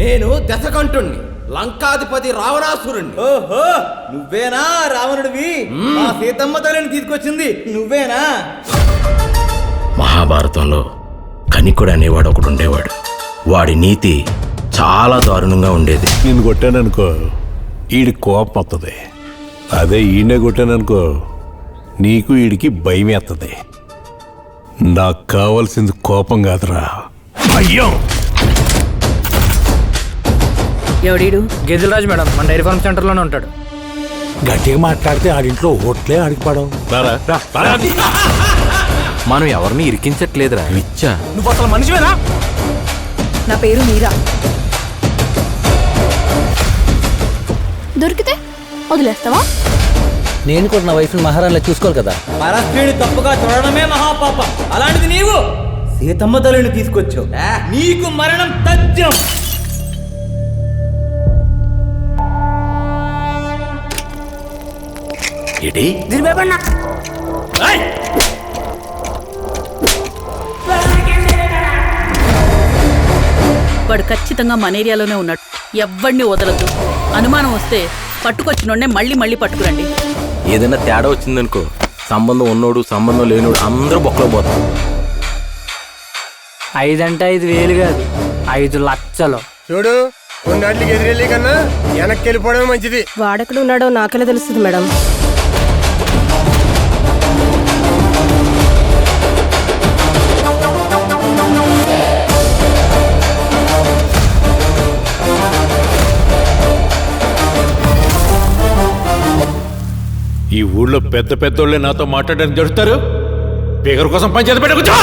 నేను దశకంఠుణ్ణి, లంకాధిపతి రావణాసురుణ్ణి. ఓహో, నువ్వేనా రావణుడివి? మా సీతమ్మ తల్లిని తీసుకొచ్చింది నువ్వేనా? మహాభారతంలో కనికుడు అనేవాడు ఒకడు ఉండేవాడు. వాడి నీతి చాలా దారుణంగా ఉండేది. నిన్ను కొట్టాననుకో ఈడి కోపం వస్తుంది. అదే ఈయనే కొట్టాననుకో నీకు ఈడికి భయం వేస్తుంది. నాకు కావాల్సింది కోపం కాదురా, భయం. ఎవడీడు? గెజిల్రాజ్ మేడం, మన డైరీ ఫార్మ్ సెంటర్లోనే ఉంటాడు. గట్టిగా మాట్లాడితే ఆడింట్లో ఓట్లే అడిగిపడం. మనం ఎవరిని ఇరికించట్లేదురా, విచ్చా. నువ్వు అసలు మనిషివేనా? నా పేరు మీరా. దొరికితే వదిలేస్తావా? నేను కూడా నా వైఫ్ని మహారాణిలా చూసుకోవాలి కదా. పరస్త్రీని తప్పుగా చూడడమే మహాపాపం. అలాంటిది నీవు సీతమ్మ తల్లిని తీసుకొచ్చావు. నీకు మరణం తథ్యం. ఏంటి? వాడు ఖచ్చితంగా మన ఏరియాలోనే ఉన్నాడు. ఎవ్వడిని వదలద్దు. అనుమానం వస్తే పట్టుకొచ్చినోడ్నే మళ్ళీ మళ్ళీ పట్టుకురండి. ఏదైనా తేడా వచ్చిందనుకో, సంబంధం ఉన్నోడు సంబంధం లేనోడు అందరూ బొక్కలో పోతారు. 5 అంటే 5,000 కాదు, 5 లక్షలు. చూడు, కొన్నాళ్ళకి ఎదురెళ్ళి కన్నా వెనక్కి వెళ్ళిపోవడమే మంచిది. వాడెక్కడ ఉన్నాడో నాకెలా తెలుస్తుంది మేడం? ఈ ఊళ్ళో పెద్ద పెద్దోళ్ళే నాతో మాట్లాడడానికి జరుగుతారు. పేరు కోసం పంచాయతీ పెట్ట కూర్చో.